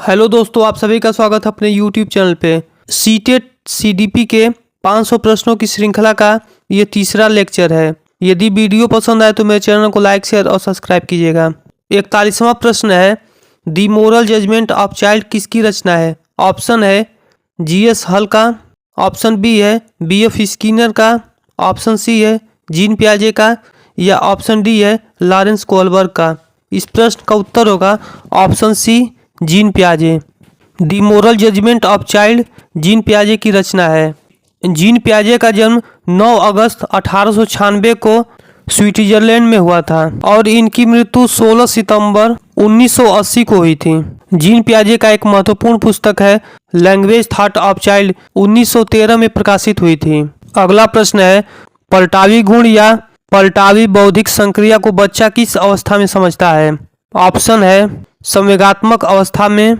Hello दोस्तों, आप सभी का स्वागत है अपने यूट्यूब चैनल पे। सीटेट सीडीपी के 500 प्रश्नों की श्रृंखला का ये तीसरा लेक्चर है। यदि वीडियो पसंद आए तो मेरे चैनल को लाइक, शेयर और सब्सक्राइब कीजिएगा। 41वां प्रश्न है, the moral judgement of child किसकी रचना है? ऑप्शन है जीएस हल का, ऑप्शन बी है बीएफ स्किनर का, ऑप्शन सी है जीन पियाजे का, या ऑप्शन डी है लॉरेंस कोलबर्ग का। इस प्रश्न का उत्तर होगा ऑप्शन सी, जीन पियाजे। The moral judgement of child Jean पियाजे की रचना है। जीन पियाजे का जन्म 9 अगस्त 1896 को स्विट्जरलैंड में हुआ था और इनकी मृत्यु 16 सितंबर 1980 को हुई थी। जीन पियाजे का एक महत्वपूर्ण पुस्तक है लैंग्वेज थॉट ऑफ चाइल्ड, 1913 में प्रकाशित हुई थी। अगला प्रश्न है, पलटावी गुण या पलटावी बौद्धिक संक्रिया को बच्चा किस अवस्था में समझता है? ऑप्शन है संवेगात्मक अवस्था में,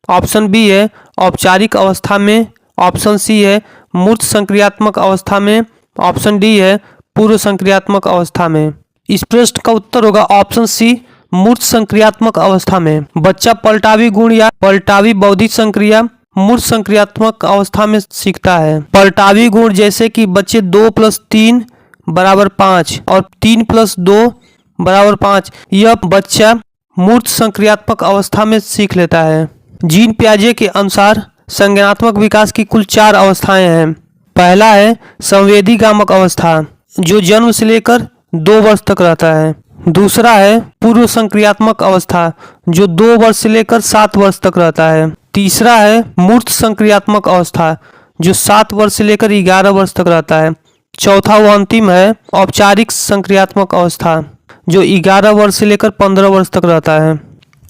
ऑप्शन बी है औपचारिक अवस्था में, ऑप्शन सी है मूर्त संक्रियात्मक अवस्था में, ऑप्शन डी है पूर्व संक्रियात्मक अवस्था में। इस प्रश्न का उत्तर होगा ऑप्शन सी, मूर्त संक्रियात्मक अवस्था में। बच्चा पलटावी गुण या पलटावी बौद्धिक संक्रिया मूर्त संक्रियात्मक अवस्था में सीखता है। पलटावी गुण जैसे कि बच्चे 2 + 3 = 5 और 3 + 2 = 5, यह बच्चा मूर्त संक्रियात्मक अवस्था में सीख लेता है। जीन पियाजे के अनुसार संज्ञानात्मक विकास की कुल 4 अवस्थाएं हैं। पहला है संवेदीगामक अवस्था, जो जन्म से लेकर 2 वर्ष तक रहता है। दूसरा है पूर्व संक्रियात्मक अवस्था, जो 2 वर्ष से लेकर 7 वर्ष तक रहता है। तीसरा है मूर्त संक्रियात्मक अवस्था, जो 7 वर्ष से लेकर 11 वर्ष तक रहता है। चौथा व अंतिम है औपचारिक संक्रियात्मक अवस्था, जो 11 वर्ष से लेकर 15 वर्ष तक रहता है।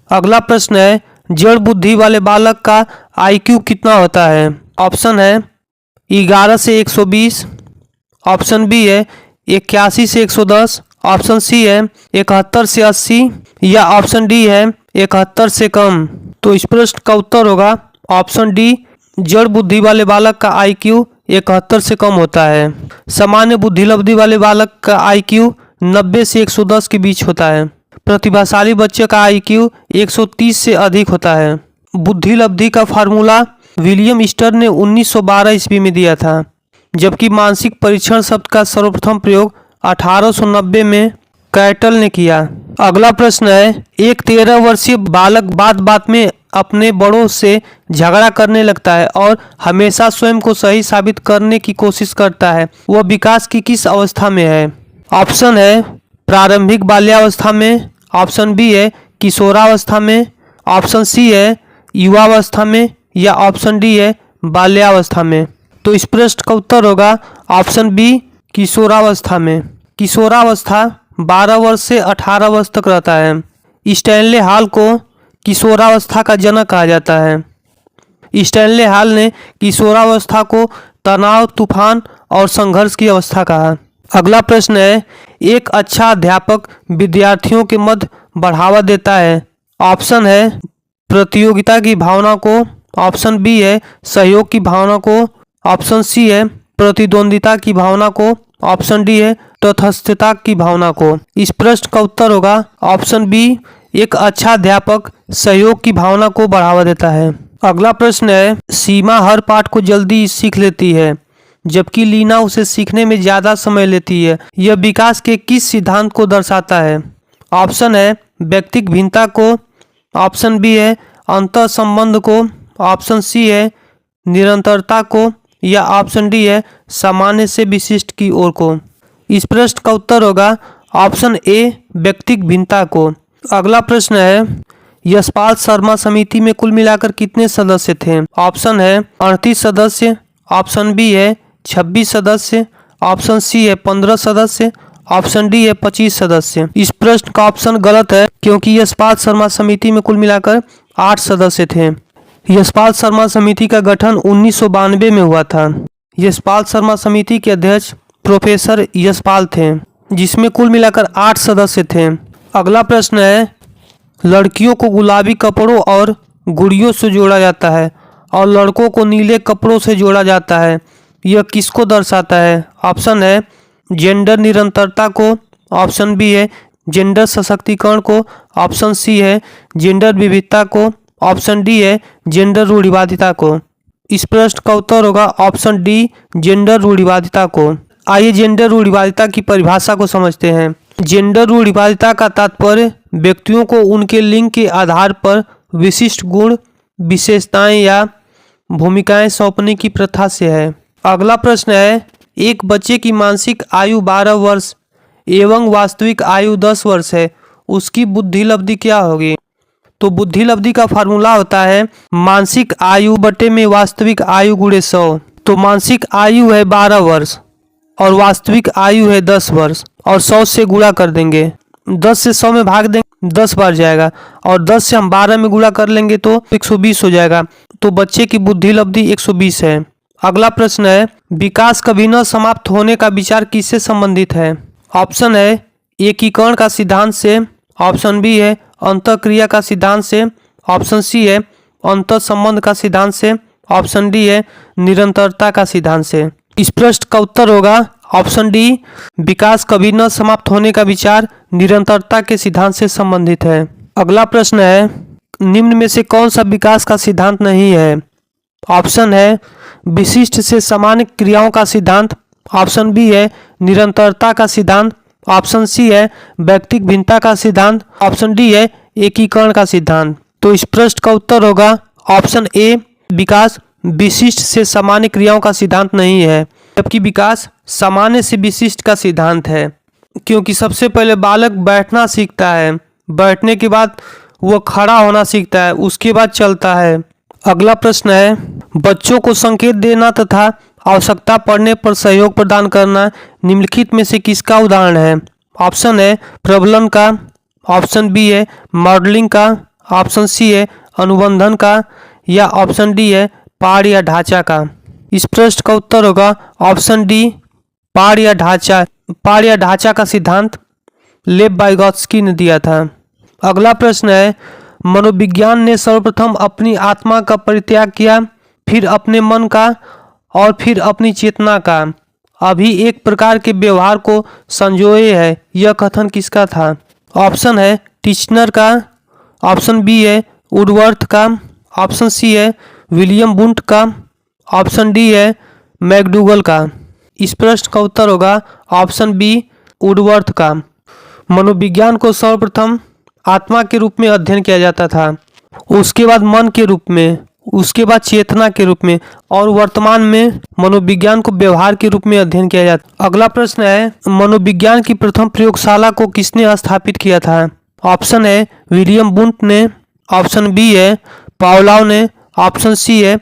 अगला प्रश्न है, जड़ बुद्धि वाले बालक का आईक्यू कितना होता है? ऑप्शन है 11 से 120, ऑप्शन बी है 81 से 110, ऑप्शन सी है 71 से 80, या ऑप्शन डी है 71 से कम। तो इस प्रश्न का उत्तर होगा ऑप्शन डी, जड़ बुद्धि वाले बालक का आईक्यू 71 से कम होता है। सामान्य बुद्धिलब्धि वाले बालक का आईक्यू 90 से 110 के बीच होता है। प्रतिभाशाली बच्चे का आईक्यू 130 से अधिक होता है। बुद्धिलब्धि का फार्मूला विलियम ईस्टर ने 1912 ईस्वी में दिया था, जबकि मानसिक परीक्षण शब्द का सर्वप्रथम प्रयोग 1890 में कैटल ने किया। अगला प्रश्न है, एक 13 वर्षीय बालक बात बात में अपने बड़ों से झगड़ा करने लगता है और हमेशा स्वयं को सही साबित करने की कोशिश करता है। वह विकास की किस अवस्था में है? ऑप्शन है प्रारंभिक बाल्यावस्था में, ऑप्शन बी है किशोरावस्था में, ऑप्शन सी है युवावस्था में, या ऑप्शन डी है बाल्यावस्था में। तो इस प्रश्न का उत्तर होगा ऑप्शन बी, किशोरावस्था में। किशोरावस्था 12 वर्ष से 18 वर्ष तक रहता है। स्टैनले हॉल को किशोरावस्था का जनक कहा जाता है। स्टैनले हॉल ने किशोरावस्था को तनाव, तूफान और संघर्ष की अवस्था कहा। अगला प्रश्न है, एक अच्छा अध्यापक विद्यार्थियों के मध्य बढ़ावा देता है। ऑप्शन है प्रतियोगिता की भावना को, ऑप्शन बी है सहयोग की भावना को, ऑप्शन सी है प्रतिद्वंदिता की भावना को, ऑप्शन डी है तटस्थता की भावना को। इस प्रश्न का उत्तर होगा ऑप्शन बी, एक अच्छा अध्यापक सहयोग की भावना को बढ़ावा देता है। अगला प्रश्न है, सीमा हर पाठ को जल्दी सीख लेती है, जबकि लीना उसे सीखने में ज़्यादा समय लेती है। यह विकास के किस सिद्धांत को दर्शाता है? ऑप्शन है व्यक्तिक भिन्नता को, ऑप्शन बी है अंतर संबंध को, ऑप्शन सी है निरंतरता को, या ऑप्शन डी है सामान्य से विशिष्ट की ओर को। इस प्रश्न का उत्तर होगा ऑप्शन ए, व्यक्तिक भिन्नता को। अगला प्रश्न है, यशपाल शर्मा समिति में कुल मिलाकर कितने सदस्य थे? ऑप्शन है 38 सदस्य, ऑप्शन बी है 26 सदस्य, ऑप्शन सी है 15 सदस्य, ऑप्शन डी है 25 सदस्य। इस प्रश्न का ऑप्शन गलत है, क्योंकि यशपाल शर्मा समिति में कुल मिलाकर 8 सदस्य थे। यशपाल शर्मा समिति का गठन 1992 में हुआ था। यशपाल शर्मा समिति के अध्यक्ष प्रोफेसर यशपाल थे, जिसमें कुल मिलाकर 8 सदस्य थे। अगला प्रश्न है, लड़कियों को गुलाबी कपड़ों और गुड़ियों से जोड़ा जाता है और लड़कों को नीले कपड़ों से जोड़ा जाता है। यह किसको दर्शाता है? ऑप्शन है जेंडर निरंतरता को, ऑप्शन बी है जेंडर सशक्तिकरण को, ऑप्शन सी है जेंडर विविधता को, ऑप्शन डी है जेंडर रूढ़िवादिता को। इस प्रश्न का उत्तर होगा ऑप्शन डी जेंडर रूढ़िवादिता को। आइए जेंडर रूढ़िवादिता की परिभाषा को समझते हैं। जेंडर रूढ़िवादिता का तात्पर्य व्यक्तियों को उनके लिंग के आधार पर विशिष्ट गुण, विशेषताएं या भूमिकाएं सौंपने की प्रथा से है। अगला प्रश्न है, एक बच्चे की मानसिक आयु 12 वर्ष एवं वास्तविक आयु 10 वर्ष है, उसकी बुद्धि लब्धि क्या होगी? तो बुद्धि लब्धि का फार्मूला होता है मानसिक आयु बटे में वास्तविक आयु गुणे 100। तो मानसिक आयु है 12 वर्ष और वास्तविक आयु है 10 वर्ष और 100 से गुणा कर देंगे। 10 से 100 में भाग देंगे 10 बार जाएगा और 10 से हम 12 में गुणा कर लेंगे तो 120 हो जाएगा। तो बच्चे की बुद्धि लब्धि 120 है। अगला प्रश्न है, विकास कभी न समाप्त होने का विचार किससे संबंधित है? ऑप्शन है एकीकरण का सिद्धांत से, ऑप्शन बी है अंतःक्रिया का सिद्धांत से, ऑप्शन सी है अंतः संबंध का सिद्धांत से, ऑप्शन डी है निरंतरता का सिद्धांत से। इस प्रश्न का उत्तर होगा ऑप्शन डी विकास कभी न समाप्त होने का विचार निरंतरता के सिद्धांत से संबंधित है। अगला प्रश्न है, निम्न में से कौन सा विकास का सिद्धांत नहीं है? ऑप्शन है विशिष्ट से सामान्य क्रियाओं का सिद्धांत, ऑप्शन बी है निरंतरता का सिद्धांत, ऑप्शन सी है व्यक्तिक भिन्नता का सिद्धांत, ऑप्शन डी है एकीकरण का सिद्धांत। तो इस प्रश्न का उत्तर होगा ऑप्शन ए विकास विशिष्ट से सामान्य क्रियाओं का सिद्धांत नहीं है, जबकि विकास सामान्य से विशिष्ट का सिद्धांत है। क्योंकि सबसे पहले बालक बैठना सीखता है, बैठने के बाद वो खड़ा होना सीखता है, उसके बाद चलता है। अगला प्रश्न है, बच्चों को संकेत देना तथा आवश्यकता पड़ने पर सहयोग प्रदान करना निम्नलिखित में से किसका उदाहरण है? ऑप्शन है प्रबलन का, ऑप्शन बी है मॉडलिंग का, ऑप्शन सी है अनुबंधन का या ऑप्शन डी है पाठ या ढांचा का। इस प्रश्न का उत्तर होगा ऑप्शन डी पाठ या ढांचा। पाठ या ढांचा का सिद्धांत लेव वाइगोत्स्की ने दिया था। अगला प्रश्न है, मनोविज्ञान ने सर्वप्रथम अपनी आत्मा का परित्याग किया, फिर अपने मन का और फिर अपनी चेतना का अभी एक प्रकार के व्यवहार को संजोए है, यह कथन किसका था? ऑप्शन है टिचनर का, ऑप्शन बी है वुडवर्थ का, ऑप्शन सी है विलियम वुंट का, ऑप्शन डी है मैकडूगल का। इस प्रश्न का उत्तर होगा ऑप्शन बी वुडवर्थ का। मनोविज्ञान को सर्वप्रथम आत्मा के रूप में अध्ययन किया जाता था, उसके बाद मन के रूप में, उसके बाद चेतना के रूप में और वर्तमान में मनोविज्ञान को व्यवहार के रूप में अध्ययन किया जाता है। अगला प्रश्न है, मनोविज्ञान की प्रथम प्रयोगशाला को किसने स्थापित किया था? ऑप्शन है विलियम वुंट ने, ऑप्शन बी है पावलोव ने, ऑप्शन सी है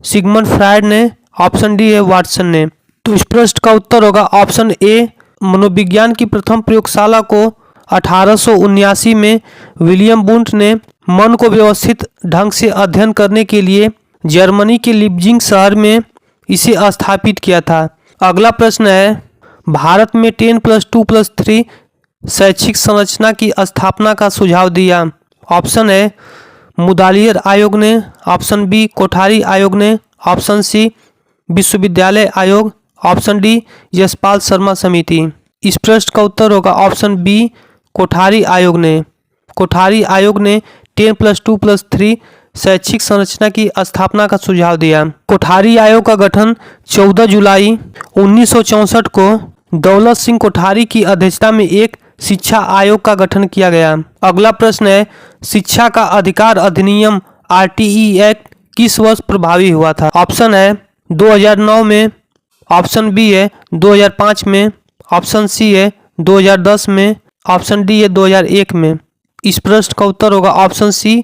सिगमंड फ्रायड ने, ऑप्शन डी है वाटसन ने। तो इस प्रश्न का उत्तर होगा ऑप्शन ए मनोविज्ञान की प्रथम प्रयोगशाला को 1879 में विलियम वुंट ने मन को व्यवस्थित ढंग से अध्ययन करने के लिए जर्मनी के लिप्जिंग शहर में इसे स्थापित किया था। अगला प्रश्न है, भारत में 10+2+3 शैक्षिक संरचना की स्थापना का सुझाव दिया? ऑप्शन है मुदालियर आयोग ने, ऑप्शन बी कोठारी आयोग ने, ऑप्शन सी विश्वविद्यालय आयोग, ऑप्शन डी यशपाल शर्मा समिति। इस प्रश्न का उत्तर होगा ऑप्शन बी कोठारी आयोग ने। कोठारी आयोग ने 10+2+3 शैक्षिक संरचना की स्थापना का सुझाव दिया। कोठारी आयोग का गठन 14 जुलाई 1964 को दौलत सिंह कोठारी की अध्यक्षता में एक शिक्षा आयोग का गठन किया गया। अगला प्रश्न है, शिक्षा का अधिकार अधिनियम RTE एक्ट किस वर्ष प्रभावी हुआ था? ऑप्शन है 2009 में, ऑप्शन बी है 2005 में, ऑप्शन सी है 2010 में, ऑप्शन डी है 2001 में। इस प्रश्न का उत्तर होगा ऑप्शन सी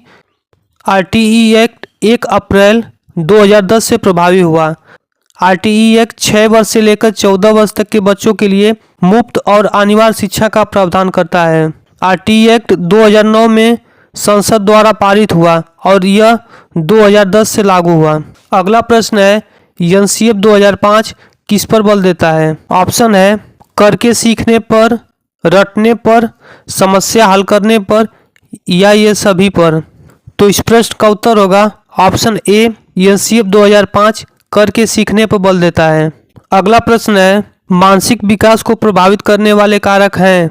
RTE एक्ट 1 अप्रैल 2010 से प्रभावी हुआ। RTE एक्ट 6 वर्ष से लेकर 14 वर्ष तक के बच्चों के लिए मुफ्त और अनिवार्य शिक्षा का प्रावधान करता है। RTE एक्ट 2009 में संसद द्वारा पारित हुआ और यह 2010 से लागू हुआ। अगला प्रश्न है, NCF 2005 किस पर बल देता है? ऑप्शन है करके सीखने पर, रटने पर, समस्या हल करने पर या ये सभी पर। तो इस प्रश्न का उत्तर होगा ऑप्शन ए NCF 2005 करके सीखने पर बल देता है। अगला प्रश्न है, मानसिक विकास को प्रभावित करने वाले कारक हैं?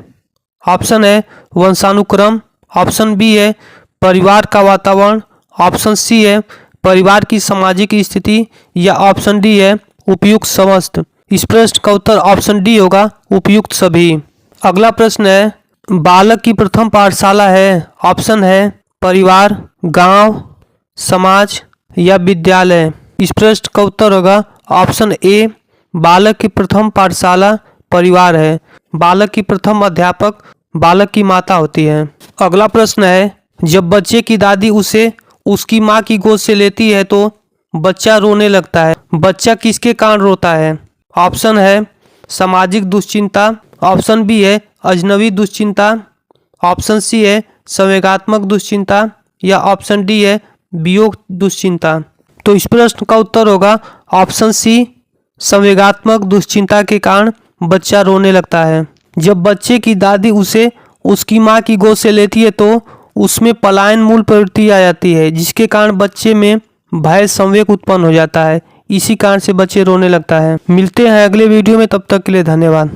ऑप्शन है वंशानुक्रम, ऑप्शन बी है परिवार का वातावरण, ऑप्शन सी है परिवार की सामाजिक स्थिति या ऑप्शन डी है उपयुक्त समस्त। इस प्रश्न का उत्तर ऑप्शन डी होगा उपयुक्त सभी। अगला प्रश्न है बालक की प्रथम पाठशाला है ऑप्शन है परिवार, गांव, समाज या विद्यालय। इस प्रश्न का उत्तर होगा ऑप्शन ए बालक की प्रथम पाठशाला परिवार है। बालक की प्रथम अध्यापक बालक की माता होती है। अगला प्रश्न है जब बच्चे की दादी उसे उसकी माँ की गोद से लेती है तो बच्चा रोने लगता है। बच्चा किसके कारण रोता है? ऑप्शन है सामाजिक दुश्चिंता, ऑप्शन बी है अजनबी दुश्चिंता, ऑप्शन सी है संवेगात्मक दुश्चिंता या ऑप्शन डी है वियोग दुश्चिंता। तो इस प्रश्न का उत्तर होगा ऑप्शन सी संवेगात्मक दुश्चिंता के कारण बच्चा रोने लगता है। जब बच्चे की दादी उसे उसकी माँ की गोद से लेती है तो उसमें पलायन मूल प्रवृत्ति आ जाती है जिसके कारण बच्चे में भय संवेग उत्पन्न हो जाता है। इसी कारण से बच्चे रोने लगता है। मिलते हैं अगले वीडियो में, तब तक के लिए धन्यवाद।